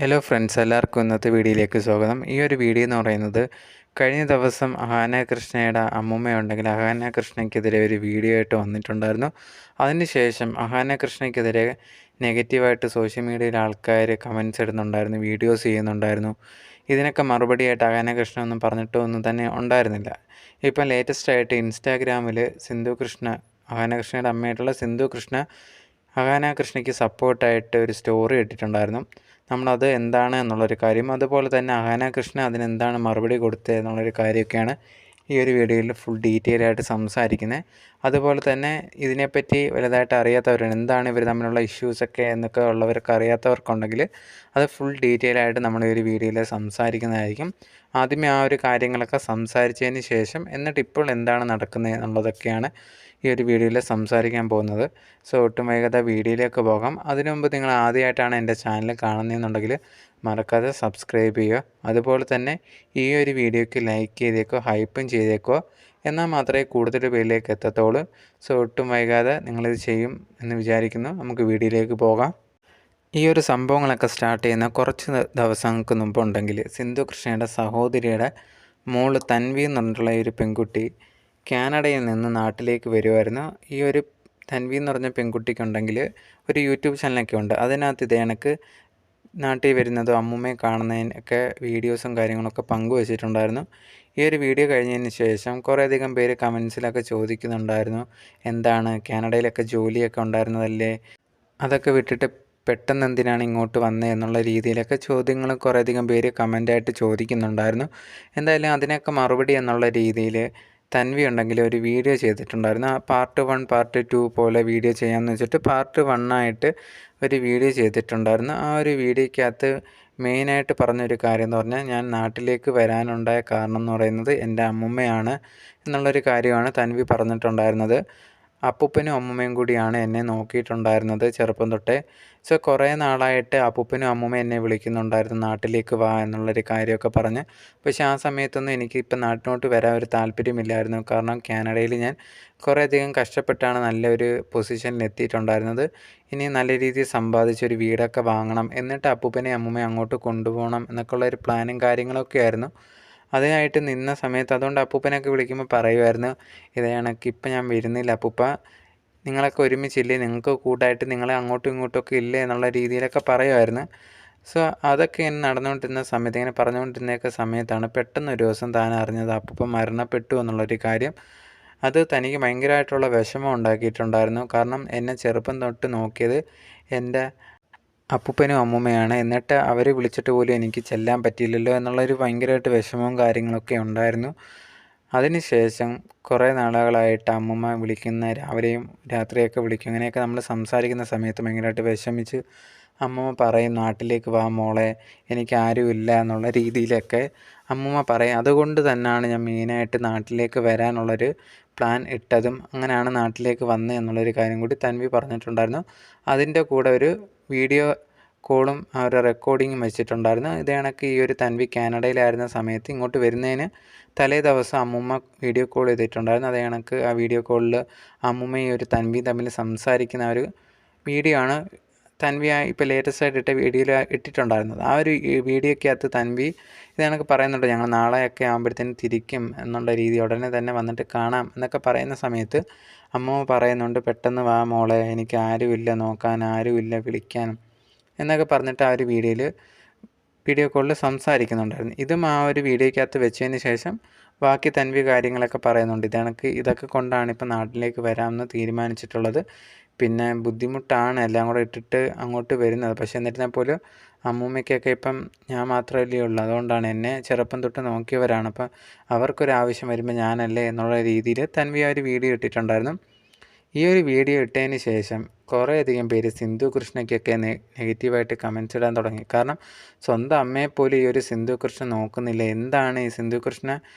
Hello friends, എല്ലാവർക്കും ഇന്നത്തെ വീഡിയോയിലേക്ക് സ്വാഗതം. ഈ ഒരു വീഡിയോ എന്ന് പറയുന്നത് കഴിഞ്ഞ ദിവസം അഹാന കൃഷ്ണയുടെ അമ്മൂമ്മയുണ്ടെങ്കിൽ അഹാന കൃഷ്ണയ്ക്കെതിരെ ഒരു വീഡിയോ ആയിട്ട് വന്നിട്ടുണ്ടായിരുന്നു. അതിനുശേഷം അഹാന കൃഷ്ണയ്ക്കെതിരെ നെഗറ്റീവായിട്ട് സോഷ്യൽ മീഡിയയിൽ ആൾക്കാർ കമൻസ് ഇടുന്നുണ്ടായിരുന്നു, വീഡിയോസ് ചെയ്യുന്നുണ്ടായിരുന്നു. ഇതിനൊക്കെ മറുപടിയായിട്ട് അഹാന കൃഷ്ണ ഒന്നും പറഞ്ഞിട്ടോ ഒന്നും തന്നെ ഉണ്ടായിരുന്നില്ല. ഇപ്പം ലേറ്റസ്റ്റായിട്ട് ഇൻസ്റ്റാഗ്രാമിൽ സിന്ധു കൃഷ്ണ, അഹാന കൃഷ്ണയുടെ അമ്മയായിട്ടുള്ള സിന്ധു കൃഷ്ണ അഹാന കൃഷ്ണയ്ക്ക് സപ്പോർട്ടായിട്ട് ഒരു സ്റ്റോറി ഇട്ടിട്ടുണ്ടായിരുന്നു. നമ്മളത് എന്താണ് എന്നുള്ളൊരു കാര്യം, അതുപോലെ തന്നെ അഹാന കൃഷ്ണ അതിനെന്താണ് മറുപടി കൊടുത്തത് എന്നുള്ളൊരു കാര്യമൊക്കെയാണ് ഈ ഒരു വീഡിയോയിൽ ഫുൾ ഡീറ്റെയിൽ ആയിട്ട് സംസാരിക്കുന്നത്. അതുപോലെ തന്നെ ഇതിനെപ്പറ്റി വലുതായിട്ട് അറിയാത്തവരാണ്, എന്താണ് ഇവർ തമ്മിലുള്ള ഇഷ്യൂസൊക്കെ എന്നൊക്കെ ഉള്ളവർക്ക് അറിയാത്തവർക്കുണ്ടെങ്കിൽ അത് ഫുൾ ഡീറ്റെയിൽ ആയിട്ട് നമ്മൾ ഈ ഒരു വീഡിയോയിൽ സംസാരിക്കുന്നതായിരിക്കും. ആദ്യമേ ആ ഒരു കാര്യങ്ങളൊക്കെ സംസാരിച്ചതിന് ശേഷം എന്നിട്ട് ഇപ്പോൾ എന്താണ് നടക്കുന്നത് എന്നുള്ളതൊക്കെയാണ് ഈ ഒരു വീഡിയോയിൽ സംസാരിക്കാൻ പോകുന്നത്. സോ ഒട്ടും വൈകാതെ വീഡിയോയിലേക്ക് പോകാം. അതിനു മുമ്പ് നിങ്ങൾ ആദ്യമായിട്ടാണ് എൻ്റെ ചാനൽ കാണുന്നതെന്നുണ്ടെങ്കിൽ മറക്കാതെ സബ്സ്ക്രൈബ് ചെയ്യുക. അതുപോലെ തന്നെ ഈ ഒരു വീഡിയോയ്ക്ക് ലൈക്ക് ചെയ്തേക്കോ, ഹൈപ്പും ചെയ്തേക്കോ, എന്നാൽ മാത്രമേ കൂടുതൽ പേരിലേക്ക് എത്തത്തുള്ളൂ. സോ ഒട്ടും വൈകാതെ നിങ്ങളിത് ചെയ്യും എന്ന് വിചാരിക്കുന്നു. നമുക്ക് വീഡിയോയിലേക്ക് പോകാം. ഈ ഒരു സംഭവങ്ങളൊക്കെ സ്റ്റാർട്ട് ചെയ്യുന്ന കുറച്ച് ദിവസങ്ങൾക്ക് മുമ്പുണ്ടെങ്കിൽ സിന്ധു കൃഷ്ണയുടെ സഹോദരിയുടെ മോള് തൻവി എന്ന് പറഞ്ഞിട്ടുള്ള ഒരു പെൺകുട്ടി കാനഡയിൽ നിന്ന് നാട്ടിലേക്ക് വരുമായിരുന്നു. ഈ ഒരു തൻവി എന്ന് പറഞ്ഞ പെൺകുട്ടിക്കുണ്ടെങ്കിൽ ഒരു യൂട്യൂബ് ചാനലൊക്കെ ഉണ്ട്. അതിനകത്ത് ഇതേ കണക്ക് നാട്ടിൽ വരുന്നതും അമ്മൂമ്മയെ കാണുന്നതിനൊക്കെ വീഡിയോസും കാര്യങ്ങളൊക്കെ പങ്കുവച്ചിട്ടുണ്ടായിരുന്നു. ഈ ഒരു വീഡിയോ കഴിഞ്ഞതിന് ശേഷം കുറേയധികം പേര് കമൻസിലൊക്കെ ചോദിക്കുന്നുണ്ടായിരുന്നു, എന്താണ് കാനഡയിലൊക്കെ ജോലിയൊക്കെ ഉണ്ടായിരുന്നതല്ലേ, അതൊക്കെ വിട്ടിട്ട് പെട്ടെന്ന് എന്തിനാണ് ഇങ്ങോട്ട് വന്നത് എന്നുള്ള രീതിയിലൊക്കെ ചോദ്യങ്ങൾ കുറേയധികം പേര് കമൻ്റായിട്ട് ചോദിക്കുന്നുണ്ടായിരുന്നു. എന്തായാലും അതിനൊക്കെ മറുപടി എന്നുള്ള രീതിയിൽ തൻവി ഉണ്ടെങ്കിൽ ഒരു വീഡിയോ ചെയ്തിട്ടുണ്ടായിരുന്നു. പാർട്ട് 1 പാർട്ട് 2 പോലെ വീഡിയോ ചെയ്യാമെന്ന് വെച്ചിട്ട് പാർട്ട് 1 ആയിട്ട് ഒരു വീഡിയോ ചെയ്തിട്ടുണ്ടായിരുന്നു. ആ ഒരു വീഡിയോയ്ക്കകത്ത് മെയിനായിട്ട് പറഞ്ഞൊരു കാര്യം എന്ന് പറഞ്ഞാൽ, ഞാൻ നാട്ടിലേക്ക് വരാനുണ്ടായ കാരണം എന്ന് പറയുന്നത് എൻ്റെ അമ്മുമ്മയാണ് എന്നുള്ളൊരു കാര്യമാണ് തൻവി പറഞ്ഞിട്ടുണ്ടായിരുന്നത്. അപ്പൂപ്പനും അമ്മൂമ്മയും കൂടിയാണ് എന്നെ നോക്കിയിട്ടുണ്ടായിരുന്നത് ചെറുപ്പം തൊട്ടേ. സോ കുറേ നാളായിട്ട് അപ്പൂപ്പനും അമ്മൂമ്മയും എന്നെ വിളിക്കുന്നുണ്ടായിരുന്നു, നാട്ടിലേക്ക് വാ എന്നുള്ളൊരു കാര്യമൊക്കെ പറഞ്ഞ്. പക്ഷേ ആ സമയത്തൊന്നും എനിക്കിപ്പം നാട്ടിലോട്ട് വരാൻ ഒരു താല്പര്യമില്ലായിരുന്നു. കാരണം കാനഡയിൽ ഞാൻ കുറേയധികം കഷ്ടപ്പെട്ടാണ് നല്ലൊരു പൊസിഷനിൽ എത്തിയിട്ടുണ്ടായിരുന്നത്. ഇനി നല്ല രീതിയിൽ സമ്പാദിച്ചൊരു വീടൊക്കെ വാങ്ങണം, എന്നിട്ട് അപ്പൂപ്പനെയും അമ്മൂമ്മയും അങ്ങോട്ട് കൊണ്ടുപോകണം എന്നൊക്കെ ഉള്ളൊരു പ്ലാനും കാര്യങ്ങളൊക്കെ ആയിരുന്നു. അതിനായിട്ട് നിന്ന സമയത്ത് അതുകൊണ്ട് അപ്പൂപ്പനൊക്കെ വിളിക്കുമ്പോൾ പറയുമായിരുന്നു, ഇതേ കണക്ക് ഇപ്പം ഞാൻ വരുന്നില്ല അപ്പൂപ്പ, നിങ്ങളൊക്കെ ഒരുമിച്ചില്ലേ, നിങ്ങൾക്ക് കൂട്ടായിട്ട് നിങ്ങളെ അങ്ങോട്ടും ഇങ്ങോട്ടുമൊക്കെ ഇല്ലേ എന്നുള്ള രീതിയിലൊക്കെ പറയുമായിരുന്നു. സോ അതൊക്കെ ഇങ്ങനെ നടന്നുകൊണ്ടിരുന്ന സമയത്ത്, ഇങ്ങനെ പറഞ്ഞുകൊണ്ടിരുന്നൊക്കെ സമയത്താണ് പെട്ടെന്ന് ഒരു ദിവസം താൻ അറിഞ്ഞത് അപ്പൂപ്പൻ മരണപ്പെട്ടു എന്നുള്ളൊരു കാര്യം. അത് തനിക്ക് ഭയങ്കരമായിട്ടുള്ള വിഷമം ഉണ്ടാക്കിയിട്ടുണ്ടായിരുന്നു. കാരണം എന്നെ ചെറുപ്പം തൊട്ട് നോക്കിയത് എൻ്റെ അപ്പൂപ്പനും അമ്മൂമ്മയാണ്, എന്നിട്ട് അവർ വിളിച്ചിട്ട് പോലും എനിക്ക് ചെല്ലാൻ പറ്റിയില്ലല്ലോ എന്നുള്ളൊരു ഭയങ്കരമായിട്ട് വിഷമവും കാര്യങ്ങളൊക്കെ ഉണ്ടായിരുന്നു. അതിനുശേഷം കുറേ നാളുകളായിട്ട് അമ്മൂമ്മ വിളിക്കുന്ന രാവിലെയും രാത്രിയൊക്കെ വിളിക്കും. ഇങ്ങനെയൊക്കെ നമ്മൾ സംസാരിക്കുന്ന സമയത്ത് ഭയങ്കരമായിട്ട് വിഷമിച്ച് അമ്മൂമ്മ പറയും, നാട്ടിലേക്ക് വാ മോളെ, എനിക്ക് ആരുമില്ല എന്നുള്ള രീതിയിലൊക്കെ അമ്മൂമ്മ പറയും. അതുകൊണ്ട് തന്നെയാണ് ഞാൻ മെയിനായിട്ട് നാട്ടിലേക്ക് വരാനുള്ളൊരു പ്ലാൻ ഇട്ടതും അങ്ങനെയാണ് നാട്ടിലേക്ക് വന്നത് എന്നുള്ളൊരു കാര്യം കൂടി തൻവി പറഞ്ഞിട്ടുണ്ടായിരുന്നു. അതിൻ്റെ കൂടെ ഒരു വീഡിയോ കോളും ആ ഒരു റെക്കോർഡിങ്ങും വെച്ചിട്ടുണ്ടായിരുന്നു. ഇതേ കണക്ക് ഈ ഒരു തൻവി കാനഡയിലായിരുന്ന സമയത്ത് ഇങ്ങോട്ട് വരുന്നതിന് തലേ ദിവസം അമ്മൂമ്മ വീഡിയോ കോൾ ചെയ്തിട്ടുണ്ടായിരുന്നു. അതേ കണക്ക് ആ വീഡിയോ കോളിൽ അമ്മൂമ്മയും ഒരു തൻവി തമ്മിൽ സംസാരിക്കുന്ന ഒരു വീഡിയോ ആണ് തൻവി ഇപ്പോൾ ലേറ്റസ്റ്റ് ആയിട്ട് ഇട്ട വീഡിയോയിൽ ഇട്ടിട്ടുണ്ടായിരുന്നത്. ആ ഒരു വീഡിയോയ്ക്കകത്ത് തൻവി ഇത് കണക്ക് പറയുന്നുണ്ട്, ഞങ്ങൾ നാളെയൊക്കെ ആകുമ്പോഴത്തേനും തിരിക്കും എന്നുള്ള രീതി, ഉടനെ തന്നെ വന്നിട്ട് കാണാം എന്നൊക്കെ പറയുന്ന സമയത്ത് അമ്മൂമ്മ പറയുന്നുണ്ട്, പെട്ടെന്ന് വാ മോളെ, എനിക്ക് ആരുമില്ല നോക്കാൻ, ആരുമില്ല വിളിക്കാനും എന്നൊക്കെ പറഞ്ഞിട്ട് ആ ഒരു വീഡിയോ കോളിൽ സംസാരിക്കുന്നുണ്ടായിരുന്നു. ഇതും ആ ഒരു വീഡിയോയ്ക്കകത്ത് വെച്ചതിന് ശേഷം ബാക്കി തൻവി കാര്യങ്ങളൊക്കെ പറയുന്നുണ്ട്. ഇതൊക്കെ കൊണ്ടാണ് ഇപ്പോൾ നാട്ടിലേക്ക് വരാമെന്ന് തീരുമാനിച്ചിട്ടുള്ളത്. പിന്നെ ബുദ്ധിമുട്ടാണ് എല്ലാം കൂടെ ഇട്ടിട്ട് അങ്ങോട്ട് വരുന്നത്. പക്ഷേ എന്നിരുന്നാൽ പോലും അമ്മൂമ്മയ്ക്കൊക്കെ ഇപ്പം ഞാൻ മാത്രമല്ലേ ഉള്ളൂ, അതുകൊണ്ടാണ് എന്നെ ചെറുപ്പം തൊട്ട് നോക്കിയവരാണ്, അപ്പം അവർക്കൊരാവശ്യം വരുമ്പോൾ ഞാനല്ലേ എന്നുള്ള രീതിയിൽ തൻവി ആ ഒരു വീഡിയോ ഇട്ടിട്ടുണ്ടായിരുന്നു. ഈ ഒരു വീഡിയോ ഇട്ടതിന് ശേഷം കുറേയധികം പേര് സിന്ധു കൃഷ്ണയ്ക്കൊക്കെ നെഗറ്റീവായിട്ട് കമൻസ് ഇടാൻ തുടങ്ങി. കാരണം സ്വന്തം അമ്മയെപ്പോലും ഈ ഒരു സിന്ധു കൃഷ്ണ നോക്കുന്നില്ല, എന്താണ് ഈ സിന്ധു കൃഷ്ണ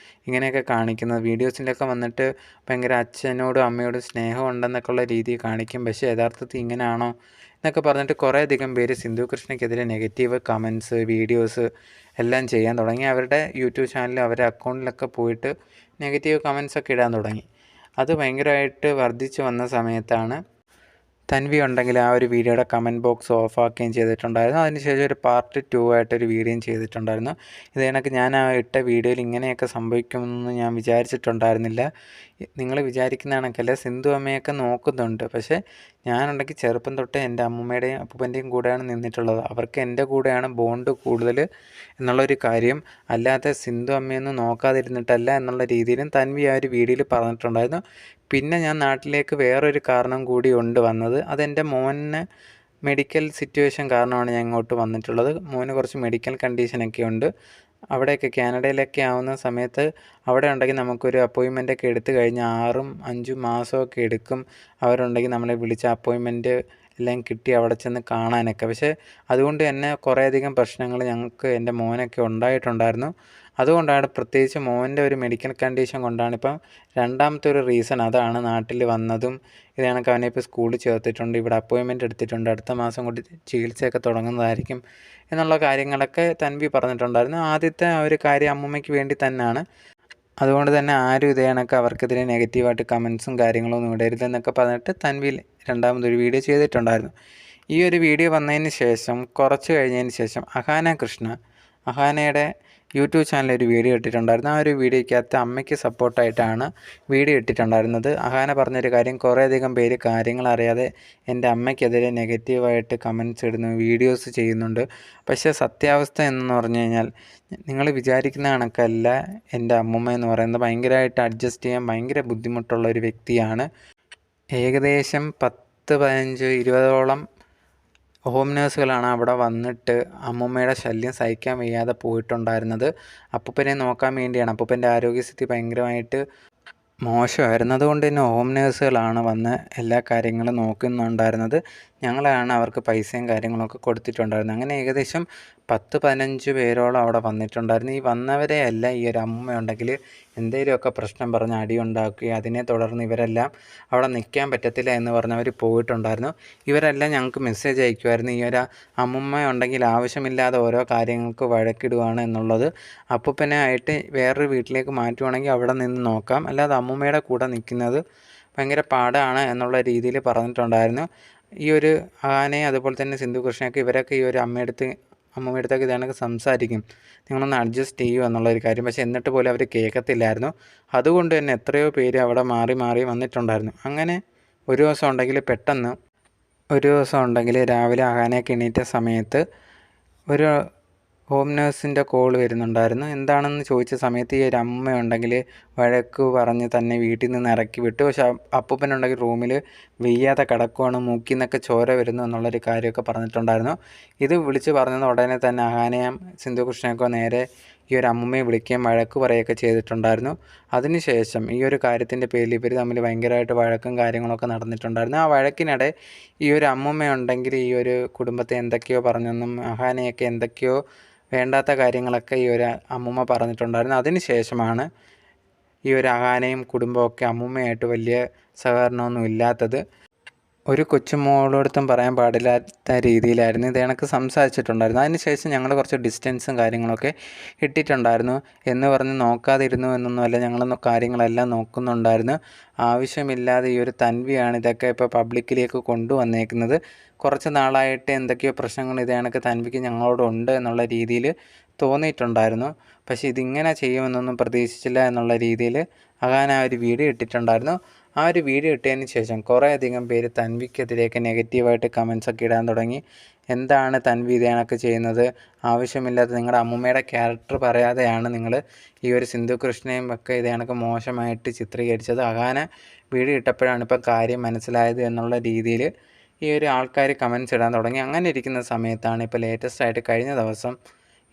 ഇങ്ങനെയൊക്കെ കാണിക്കുന്നത്, വീഡിയോസിലൊക്കെ വന്നിട്ട് ഭയങ്കര അച്ഛനോടും അമ്മയോടും സ്നേഹം ഉണ്ടെന്നൊക്കെ ഉള്ള രീതിയിൽ കാണിക്കും, പക്ഷേ യഥാർത്ഥത്തിൽ ഇങ്ങനെയാണോ എന്നൊക്കെ പറഞ്ഞിട്ട് കുറേയധികം പേര് സിന്ധു കൃഷ്ണയ്ക്കെതിരെ നെഗറ്റീവ് കമൻസ് വീഡിയോസ് എല്ലാം ചെയ്യാൻ തുടങ്ങി. അവരുടെ യൂട്യൂബ് ചാനലിൽ അവരുടെ അക്കൗണ്ടിലൊക്കെ പോയിട്ട് നെഗറ്റീവ് കമൻസൊക്കെ ഇടാൻ തുടങ്ങി. അത് ഭയങ്കരമായിട്ട് വർദ്ധിച്ചു വന്ന സമയത്താണ് തൻവി ഉണ്ടെങ്കിൽ ആ ഒരു വീഡിയോയുടെ കമൻറ്റ് ബോക്സ് ഓഫാക്കുകയും ചെയ്തിട്ടുണ്ടായിരുന്നു. അതിനുശേഷം ഒരു പാർട്ട് 2 ആയിട്ടൊരു വീഡിയോയും ചെയ്തിട്ടുണ്ടായിരുന്നു. ഇത് കണക്ക് ഞാൻ ആ ഇട്ട വീഡിയോയിൽ ഇങ്ങനെയൊക്കെ സംഭവിക്കുമെന്ന് ഞാൻ വിചാരിച്ചിട്ടുണ്ടായിരുന്നില്ല. നിങ്ങൾ വിചാരിക്കുന്ന കണക്കല്ല, സിന്ധു അമ്മയൊക്കെ നോക്കുന്നുണ്ട്. പക്ഷേ ഞാനുണ്ടെങ്കിൽ ചെറുപ്പം തൊട്ടേ എൻ്റെ അമ്മൂമ്മയുടെയും അപ്പൂപ്പൻ്റെയും കൂടെയാണ് നിന്നിട്ടുള്ളത്. അവർക്ക് എൻ്റെ കൂടെയാണ് ബോണ്ട് കൂടുതൽ എന്നുള്ളൊരു കാര്യം, അല്ലാതെ സിന്ധു അമ്മയൊന്നും നോക്കാതിരുന്നിട്ടല്ല എന്നുള്ള രീതിയിലും തൻവി ആ ഒരു വീഡിയോയിൽ പറഞ്ഞിട്ടുണ്ടായിരുന്നു. പിന്നെ ഞാൻ നാട്ടിലേക്ക് വേറൊരു കാരണം കൂടി ഉണ്ട് വന്നത്. അതെൻ്റെ മോന് മെഡിക്കൽ സിറ്റുവേഷൻ കാരണമാണ് ഞാൻ ഇങ്ങോട്ട് വന്നിട്ടുള്ളത്. മോന് കുറച്ച് മെഡിക്കൽ കണ്ടീഷനൊക്കെ ഉണ്ട്. അവിടെയൊക്കെ കാനഡയിലൊക്കെ ആവുന്ന സമയത്ത് അവിടെ ഉണ്ടെങ്കിൽ നമുക്കൊരു അപ്പോയിൻമെൻ്റൊക്കെ എടുത്തു കഴിഞ്ഞാൽ 6ഉം 5 മാസമൊക്കെ എടുക്കും. അവരുണ്ടെങ്കിൽ നമ്മളെ വിളിച്ച അപ്പോയിൻമെൻറ്റ് എല്ലാം കിട്ടി അവിടെ ചെന്ന് കാണാനൊക്കെ. പക്ഷേ അതുകൊണ്ട് തന്നെ കുറേയധികം പ്രശ്നങ്ങൾ ഞങ്ങൾക്ക് എൻ്റെ മോനൊക്കെ ഉണ്ടായിട്ടുണ്ടായിരുന്നു. അതുകൊണ്ടാണ്, പ്രത്യേകിച്ച് മോൻ്റെ ഒരു മെഡിക്കൽ കണ്ടീഷൻ കൊണ്ടാണ് ഇപ്പം രണ്ടാമത്തെ ഒരു റീസൺ അതാണ് നാട്ടിൽ വന്നതും. ഇത് കണക്ക് അവനെ ഇപ്പോൾ സ്കൂളിൽ ചേർത്തിട്ടുണ്ട്, ഇവിടെ അപ്പോയിൻമെൻറ്റ് എടുത്തിട്ടുണ്ട്, അടുത്ത മാസം കൊണ്ട് ചികിത്സയൊക്കെ തുടങ്ങുന്നതായിരിക്കും എന്നുള്ള കാര്യങ്ങളൊക്കെ തൻവി പറഞ്ഞിട്ടുണ്ടായിരുന്നു. ആദ്യത്തെ ആ ഒരു കാര്യം അമ്മൂമ്മയ്ക്ക് വേണ്ടി തന്നെയാണ്. അതുകൊണ്ട് തന്നെ ആരും ഇത് കണക്ക് അവർക്കെതിരെ നെഗറ്റീവായിട്ട് കമൻസും കാര്യങ്ങളൊന്നും ഇടരുതെന്നൊക്കെ പറഞ്ഞിട്ട് തൻവി രണ്ടാമതൊരു വീഡിയോ ചെയ്തിട്ടുണ്ടായിരുന്നു. ഈ ഒരു വീഡിയോ വന്നതിന് ശേഷം കുറച്ച് കഴിഞ്ഞതിന് ശേഷം അഹാനയുടെ യൂട്യൂബ് ചാനലിൽ ഒരു വീഡിയോ ഇട്ടിട്ടുണ്ടായിരുന്നു. ആ ഒരു വീഡിയോയ്ക്കകത്ത് അമ്മയ്ക്ക് സപ്പോർട്ടായിട്ടാണ് വീഡിയോ ഇട്ടിട്ടുണ്ടായിരുന്നത്. അഹാന പറഞ്ഞൊരു കാര്യം, കുറേയധികം പേര് കാര്യങ്ങൾ അറിയാതെ എൻ്റെ അമ്മയ്ക്കെതിരെ നെഗറ്റീവായിട്ട് കമൻസ് ഇടുന്നു, വീഡിയോസ് ചെയ്യുന്നുണ്ട്. പക്ഷേ സത്യാവസ്ഥ എന്ന് പറഞ്ഞു കഴിഞ്ഞാൽ നിങ്ങൾ വിചാരിക്കുന്ന കണക്കല്ല. എൻ്റെ അമ്മൂമ്മ എന്ന് പറയുന്നത് ഭയങ്കരമായിട്ട് അഡ്ജസ്റ്റ് ചെയ്യാൻ ഭയങ്കര ബുദ്ധിമുട്ടുള്ള ഒരു വ്യക്തിയാണ്. ഏകദേശം 10, 15, 20ഓളം ഹോം നേഴ്സുകളാണ് അവിടെ വന്നിട്ട് അമ്മൂമ്മയുടെ ശല്യം സഹിക്കാൻ വയ്യാതെ പോയിട്ടുണ്ടായിരുന്നത്. അപ്പൂപ്പനെ നോക്കാൻ വേണ്ടിയാണ്. അപ്പൂപ്പൻ്റെ ആരോഗ്യസ്ഥിതി ഭയങ്കരമായിട്ട് മോശമായിരുന്നു. അതുകൊണ്ട് തന്നെ ഹോം നേഴ്സുകളാണ് വന്ന് എല്ലാ കാര്യങ്ങളും നോക്കുന്നുണ്ടായിരുന്നത്. ഞങ്ങളാണ് അവർക്ക് പൈസയും കാര്യങ്ങളൊക്കെ കൊടുത്തിട്ടുണ്ടായിരുന്നത്. അങ്ങനെ ഏകദേശം 10-15 പേരോളം അവിടെ വന്നിട്ടുണ്ടായിരുന്നു. ഈ വന്നവരെ അല്ല ഈ ഒരു അമ്മയുണ്ടെങ്കിൽ എന്തെങ്കിലുമൊക്കെ പ്രശ്നം പറഞ്ഞ് അടിയുണ്ടാക്കുകയും അതിനെ തുടർന്ന് ഇവരെല്ലാം അവിടെ നിൽക്കാൻ പറ്റത്തില്ല എന്ന് പറഞ്ഞവർ പോയിട്ടുണ്ടായിരുന്നു. ഇവരെല്ലാം ഞങ്ങൾക്ക് മെസ്സേജ് അയക്കുമായിരുന്നു, ഈ ഒരു അമ്മൂമ്മ ഉണ്ടെങ്കിൽ ആവശ്യമില്ലാതെ ഓരോ കാര്യങ്ങൾക്ക് വഴക്കിടുകയാണ് എന്നുള്ളത്. അപ്പൂപ്പനായിട്ട് വേറൊരു വീട്ടിലേക്ക് മാറ്റുവാണെങ്കിൽ അവിടെ നിന്ന് നോക്കാം, അല്ലാതെ അമ്മൂമ്മയുടെ കൂടെ നിൽക്കുന്നത് ഭയങ്കര പാടാണ് എന്നുള്ള രീതിയിൽ പറഞ്ഞിട്ടുണ്ടായിരുന്നു. ഈ ഒരു ആനയെ അതുപോലെ തന്നെ സിന്ധു കൃഷ്ണയൊക്കെ ഇവരൊക്കെ ഈ ഒരു അമ്മൂമ്മയടുത്തൊക്കെ ഇതാണൊക്കെ സംസാരിക്കും, നിങ്ങളൊന്ന് അഡ്ജസ്റ്റ് ചെയ്യൂ എന്നുള്ളൊരു കാര്യം. പക്ഷേ എന്നിട്ട് പോലും അവർ കേൾക്കത്തില്ലായിരുന്നു. അതുകൊണ്ട് തന്നെ എത്രയോ പേര് അവിടെ മാറി മാറി വന്നിട്ടുണ്ടായിരുന്നു. അങ്ങനെ ഒരു ദിവസം ഉണ്ടെങ്കിൽ രാവിലെ ആനയൊക്കെ എണീറ്റ സമയത്ത് ഒരു ഹോം നേഴ്സിൻ്റെ കോൾ വരുന്നുണ്ടായിരുന്നു. എന്താണെന്ന് ചോദിച്ച സമയത്ത് ഈ ഒരു അമ്മയുണ്ടെങ്കിൽ വഴക്ക് പറഞ്ഞ് തന്നെ വീട്ടിൽ നിന്ന് ഇറക്കി വിട്ടു. പക്ഷേ അപ്പൂപ്പനുണ്ടെങ്കിൽ റൂമിൽ വെയ്യാതെ കിടക്കുവാണ്, മൂക്കിൽ നിന്നൊക്കെ ചോര വരുന്നു എന്നുള്ളൊരു കാര്യമൊക്കെ പറഞ്ഞിട്ടുണ്ടായിരുന്നു. ഇത് വിളിച്ച് പറഞ്ഞത് ഉടനെ തന്നെ അഹാനയും സിന്ധു കൃഷ്ണയൊക്കെ നേരെ ഈ ഒരു അമ്മൂമ്മയെ വിളിക്കുകയും വഴക്ക് പറയുകയൊക്കെ ചെയ്തിട്ടുണ്ടായിരുന്നു. അതിനുശേഷം ഈ ഒരു കാര്യത്തിൻ്റെ പേരിൽ ഇവർ തമ്മിൽ ഭയങ്കരമായിട്ട് വഴക്കും കാര്യങ്ങളൊക്കെ നടന്നിട്ടുണ്ടായിരുന്നു. ആ വഴക്കിനിടെ ഈ ഒരു അമ്മൂമ്മയുണ്ടെങ്കിൽ ഈ ഒരു കുടുംബത്തെ എന്തൊക്കെയോ പറഞ്ഞെന്നും അഹാനയൊക്കെ എന്തൊക്കെയോ വേണ്ടാത്ത കാര്യങ്ങളൊക്കെ ഈ ഒരു അമ്മൂമ്മ പറഞ്ഞിട്ടുണ്ടായിരുന്നു. അതിന് ശേഷമാണ് ഈ ഒരു അഹാനയും കുടുംബമൊക്കെ അമ്മൂമ്മയായിട്ട് വലിയ സഹകരണമൊന്നും ഇല്ലാത്തത്. ഒരു കൊച്ചുമോളോടത്തും പറയാൻ പാടില്ലാത്ത രീതിയിലായിരുന്നു ഇത് കണക്ക് സംസാരിച്ചിട്ടുണ്ടായിരുന്നു. അതിനുശേഷം ഞങ്ങൾ കുറച്ച് ഡിസ്റ്റൻസും കാര്യങ്ങളൊക്കെ ഇട്ടിട്ടുണ്ടായിരുന്നു. എന്ന് പറഞ്ഞ് നോക്കാതിരുന്നു എന്നൊന്നുമല്ല, ഞങ്ങൾ കാര്യങ്ങളെല്ലാം നോക്കുന്നുണ്ടായിരുന്നു. ആവശ്യമില്ലാതെ ഈ ഒരു തൻവിയാണ് ഇതൊക്കെ ഇപ്പോൾ പബ്ലിക്കിലേക്ക് കൊണ്ടുവന്നേക്കുന്നത്. കുറച്ച് നാളായിട്ട് എന്തൊക്കെയോ പ്രശ്നങ്ങൾ ഇത് കണക്ക് തൻവിക്ക് ഞങ്ങളോടുണ്ട് എന്നുള്ള രീതിയിൽ തോന്നിയിട്ടുണ്ടായിരുന്നു. പക്ഷേ ഇതിങ്ങനെ ചെയ്യുമെന്നൊന്നും പ്രതീക്ഷിച്ചില്ല എന്നുള്ള രീതിയിൽ അഹാന ഒരു വീഡിയോ ഇട്ടിട്ടുണ്ടായിരുന്നു. ആ ഒരു വീഡിയോ ഇട്ടതിന് ശേഷം കുറേയധികം പേര് തൻവിക്കെതിരെയൊക്കെ നെഗറ്റീവായിട്ട് കമൻസൊക്കെ ഇടാൻ തുടങ്ങി. എന്താണ് തൻവി ഇത് കണക്ക് ചെയ്യുന്നത്, ആവശ്യമില്ലാത്ത നിങ്ങളുടെ അമ്മൂമ്മയുടെ ക്യാരക്ടർ പറയാതെയാണ് നിങ്ങൾ ഈ ഒരു സിന്ധു കൃഷ്ണയും ഒക്കെ ഇത് കണക്ക് മോശമായിട്ട് ചിത്രീകരിച്ചത്. അഹാന വീഡിയോ ഇട്ടപ്പോഴാണ് ഇപ്പോൾ കാര്യം മനസ്സിലായത് എന്നുള്ള രീതിയിൽ ഈ ഒരു ആൾക്കാർ കമൻസ് ഇടാൻ തുടങ്ങി. അങ്ങനെ ഇരിക്കുന്ന സമയത്താണ് ഇപ്പോൾ ലേറ്റസ്റ്റായിട്ട് കഴിഞ്ഞ ദിവസം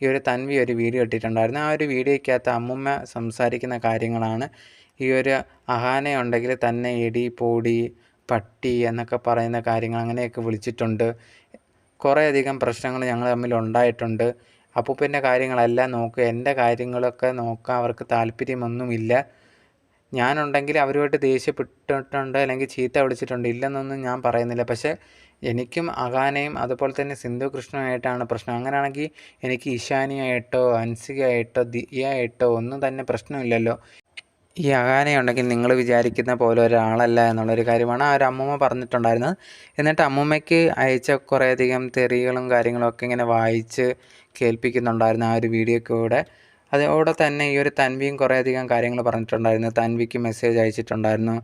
ഈ ഒരു തൻവി ഒരു വീഡിയോ ഇട്ടിട്ടുണ്ടായിരുന്നു. ആ ഒരു വീഡിയോയ്ക്കകത്ത് അമ്മൂമ്മ സംസാരിക്കുന്ന കാര്യങ്ങളാണ്. ഈ ഒരു അഹാനയുണ്ടെങ്കിൽ തന്നെ എടി പോടി പട്ടി എന്നൊക്കെ പറയുന്ന കാര്യങ്ങൾ അങ്ങനെയൊക്കെ വിളിച്ചിട്ടുണ്ട്. കുറേയധികം പ്രശ്നങ്ങൾ ഞങ്ങൾ തമ്മിൽ ഉണ്ടായിട്ടുണ്ട്. അപ്പൂപ്പൻ്റെ കാര്യങ്ങളെല്ലാം നോക്കുക, എൻ്റെ കാര്യങ്ങളൊക്കെ നോക്കാൻ അവർക്ക് താല്പര്യമൊന്നുമില്ല. ഞാനുണ്ടെങ്കിൽ അവരുമായിട്ട് ദേഷ്യപ്പെട്ടിട്ടുണ്ട്, അല്ലെങ്കിൽ ചീത്ത വിളിച്ചിട്ടുണ്ട്, ഇല്ലെന്നൊന്നും ഞാൻ പറയുന്നില്ല. പക്ഷേ എനിക്കും അഹാനയും അതുപോലെ തന്നെ സിന്ധു കൃഷ്ണയുമായിട്ടാണ് പ്രശ്നം. അങ്ങനെയാണെങ്കിൽ എനിക്ക് ഇഷാനിയായിട്ടോ അൻസികയായിട്ടോ ദിയായിട്ടോ ഒന്നും തന്നെ പ്രശ്നമില്ലല്ലോ. ഈ അഹാനയുണ്ടെങ്കിൽ നിങ്ങൾ വിചാരിക്കുന്ന പോലെ ഒരാളല്ല എന്നുള്ളൊരു കാര്യമാണ് ആ ഒരു അമ്മൂമ്മ പറഞ്ഞിട്ടുണ്ടായിരുന്നത്. എന്നിട്ട് അമ്മൂമ്മയ്ക്ക് അയച്ച കുറേയധികം തെറികളും കാര്യങ്ങളൊക്കെ ഇങ്ങനെ വായിച്ച് കേൾപ്പിക്കുന്നുണ്ടായിരുന്നു ആ ഒരു വീഡിയോയ്ക്കൂടെ. അതോടെ തന്നെ ഈ ഒരു തൻവിയും കുറേയധികം കാര്യങ്ങൾ പറഞ്ഞിട്ടുണ്ടായിരുന്നു. തൻവിക്ക് മെസ്സേജ് അയച്ചിട്ടുണ്ടായിരുന്നു,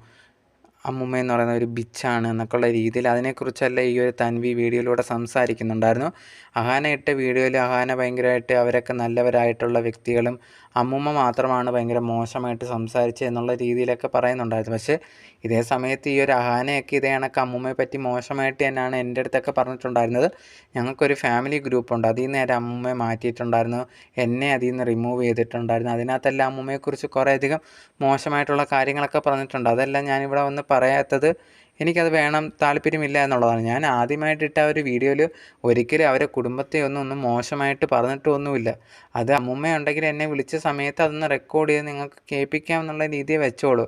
അമ്മൂമ്മ എന്ന് പറയുന്ന ഒരു ബിച്ചാണ് എന്നൊക്കെയുള്ള രീതിയിൽ. അതിനെക്കുറിച്ചെല്ലാം ഈ ഒരു തൻവി വീഡിയോയിലൂടെ സംസാരിക്കുന്നുണ്ടായിരുന്നു. അഹാന ഇട്ട വീഡിയോയിൽ അഹാന ഭയങ്കരമായിട്ട് അവരൊക്കെ നല്ലവരായിട്ടുള്ള വ്യക്തികളും അമ്മൂമ്മ മാത്രമാണ് ഭയങ്കര മോശമായിട്ട് സംസാരിച്ചത് എന്നുള്ള രീതിയിലൊക്കെ പറയുന്നുണ്ടായിരുന്നു. പക്ഷേ ഇതേ സമയത്ത് ഈ ഒരു അഹാനയൊക്കെ ഇതേ കണക്ക് അമ്മൂമ്മയെ പറ്റി മോശമായിട്ട് തന്നെയാണ് എൻ്റെ അടുത്തൊക്കെ പറഞ്ഞിട്ടുണ്ടായിരുന്നത്. ഞങ്ങൾക്കൊരു ഫാമിലി ഗ്രൂപ്പുണ്ട്, അതിൽ നിന്ന് നേരെ അമ്മൂമ്മയെ മാറ്റിയിട്ടുണ്ടായിരുന്നു, എന്നെ അതിൽ നിന്ന് റിമൂവ് ചെയ്തിട്ടുണ്ടായിരുന്നു. അതിനകത്തെല്ലാം അമ്മൂമ്മയെക്കുറിച്ച് കുറേയധികം മോശമായിട്ടുള്ള കാര്യങ്ങളൊക്കെ പറഞ്ഞിട്ടുണ്ട്. അതെല്ലാം ഞാനിവിടെ വന്ന് പറയാത്തത് എനിക്കത് വേണം താല്പര്യമില്ല എന്നുള്ളതാണ്. ഞാൻ ആദ്യമായിട്ടിട്ട ഒരു വീഡിയോയിൽ ഒരിക്കലും അവരെ കുടുംബത്തെ ഒന്നും മോശമായിട്ട് പറഞ്ഞിട്ടൊന്നുമില്ല. അത് അമ്മൂമ്മയുണ്ടെങ്കിൽ എന്നെ വിളിച്ച സമയത്ത് അതൊന്ന് റെക്കോർഡ് ചെയ്ത് നിങ്ങൾക്ക് കേൾപ്പിക്കാം എന്നുള്ള രീതിയിൽ വെച്ചോളൂ.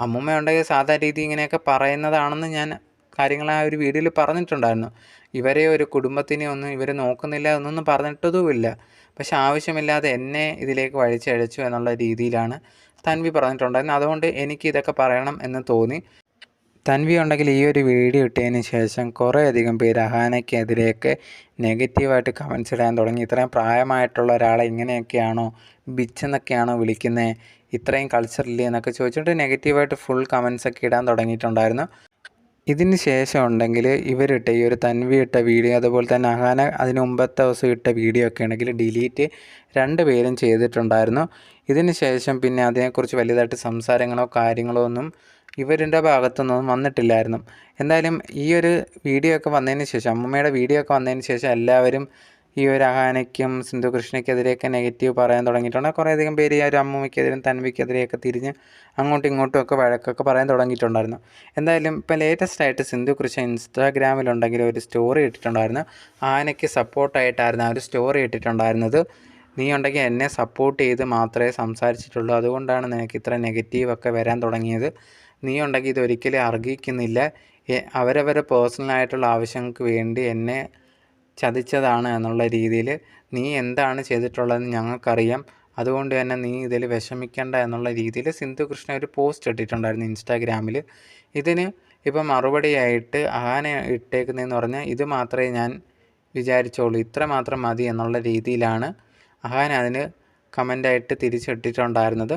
അമ്മൂമ്മയുണ്ടെങ്കിൽ സാധാ രീതി ഇങ്ങനെയൊക്കെ പറയുന്നതാണെന്ന് ഞാൻ കാര്യങ്ങൾ ആ ഒരു വീഡിയോയിൽ പറഞ്ഞിട്ടുണ്ടായിരുന്നു. ഇവരെ ഒരു കുടുംബത്തിനെ ഒന്നും ഇവർ നോക്കുന്നില്ല എന്നൊന്നും പറഞ്ഞിട്ടതുമില്ല. പക്ഷെ ആവശ്യമില്ലാതെ എന്നെ ഇതിലേക്ക് വലിച്ചിഴച്ചു എന്നുള്ള രീതിയിലാണ് തൻവി പറഞ്ഞിട്ടുണ്ടായിരുന്നത്. അതുകൊണ്ട് എനിക്ക് ഇതൊക്കെ പറയണം എന്ന് തോന്നി. തൻവി ഉണ്ടെങ്കിൽ ഈ ഒരു വീഡിയോ ഇട്ടതിന് ശേഷം കുറേയധികം പേര് അഹാനയ്ക്കെതിരെയൊക്കെ നെഗറ്റീവായിട്ട് കമൻസ് ഇടാൻ തുടങ്ങി. ഇത്രയും പ്രായമായിട്ടുള്ള ഒരാളെ ഇങ്ങനെയൊക്കെയാണോ ബിച്ചെന്നൊക്കെയാണോ വിളിക്കുന്നത്, ഇത്രയും കൾച്ചറില്ലേ എന്നൊക്കെ ചോദിച്ചിട്ട് നെഗറ്റീവായിട്ട് ഫുൾ കമൻസൊക്കെ ഇടാൻ തുടങ്ങിയിട്ടുണ്ടായിരുന്നു. ഇതിന് ശേഷം ഉണ്ടെങ്കിൽ ഇവരിട്ട ഈ ഒരു തൻവി ഇട്ട വീഡിയോ, അതുപോലെ തന്നെ അഹാന അതിന് മുമ്പത്തെ ദിവസം ഇട്ട വീഡിയോ ഒക്കെ ഉണ്ടെങ്കിൽ ഡിലീറ്റ് രണ്ടുപേരും ചെയ്തിട്ടുണ്ടായിരുന്നു. ഇതിന് ശേഷം പിന്നെ അതിനെക്കുറിച്ച് വലുതായിട്ട് സംസാരങ്ങളോ കാര്യങ്ങളോ ഒന്നും ഇവരുടെ ഭാഗത്തുനിന്നൊന്നും വന്നിട്ടില്ലായിരുന്നു. എന്തായാലും ഈ ഒരു വീഡിയോ ഒക്കെ വന്നതിന് ശേഷം, അമ്മൂമ്മയുടെ വീഡിയോ ഒക്കെ വന്നതിന് ശേഷം എല്ലാവരും ഈ ഒരു അഹാനയ്ക്കും സിന്ധു കൃഷ്ണയ്ക്കെതിരെയൊക്കെ നെഗറ്റീവ് പറയാൻ തുടങ്ങിയിട്ടുണ്ട്. കുറേയധികം പേര് ഈ ഒരു അമ്മൂമ്മയ്ക്കെതിരെയും തൻവിക്കെതിരെയൊക്കെ തിരിഞ്ഞ് അങ്ങോട്ടും ഇങ്ങോട്ടും ഒക്കെ വഴക്കൊക്കെ പറയാൻ തുടങ്ങിയിട്ടുണ്ടായിരുന്നു. എന്തായാലും ഇപ്പോൾ ലേറ്റസ്റ്റ് ആയിട്ട് സിന്ധു കൃഷ്ണ ഇൻസ്റ്റാഗ്രാമിലുണ്ടെങ്കിൽ ഒരു സ്റ്റോറി ഇട്ടിട്ടുണ്ടായിരുന്നു. അഹാനയ്ക്ക് സപ്പോർട്ടായിട്ടായിരുന്നു ആ ഒരു സ്റ്റോറി ഇട്ടിട്ടുണ്ടായിരുന്നത്. നീ ഉണ്ടെങ്കിൽ എന്നെ സപ്പോർട്ട് ചെയ്ത് മാത്രമേ സംസാരിച്ചിട്ടുള്ളൂ, അതുകൊണ്ടാണ് നിനക്ക് ഇത്ര നെഗറ്റീവൊക്കെ വരാൻ തുടങ്ങിയത്. നീ ഉണ്ടെങ്കിൽ ഇതൊരിക്കലും അർഹിക്കുന്നില്ല, അവരവരെ പേഴ്സണലായിട്ടുള്ള ആവശ്യങ്ങൾക്ക് വേണ്ടി എന്നെ ചതിച്ചതാണ് എന്നുള്ള രീതിയിൽ നീ എന്താണ് ചെയ്തിട്ടുള്ളതെന്ന് ഞങ്ങൾക്കറിയാം, അതുകൊണ്ട് തന്നെ നീ ഇതിൽ വിഷമിക്കേണ്ട എന്നുള്ള രീതിയിൽ സിന്ധു കൃഷ്ണ ഒരു പോസ്റ്റ് ഇട്ടിട്ടുണ്ടായിരുന്നു ഇൻസ്റ്റാഗ്രാമിൽ. ഇതിന് ഇപ്പം മറുപടിയായിട്ട് അഹാന ഇട്ടേക്കുന്നതെന്ന് പറഞ്ഞാൽ ഇത് മാത്രമേ ഞാൻ വിചാരിച്ചോളൂ, ഇത്ര മാത്രം മതി എന്നുള്ള രീതിയിലാണ് അഹാന അതിന് കമൻ്റായിട്ട് തിരിച്ചിട്ടിട്ടുണ്ടായിരുന്നത്.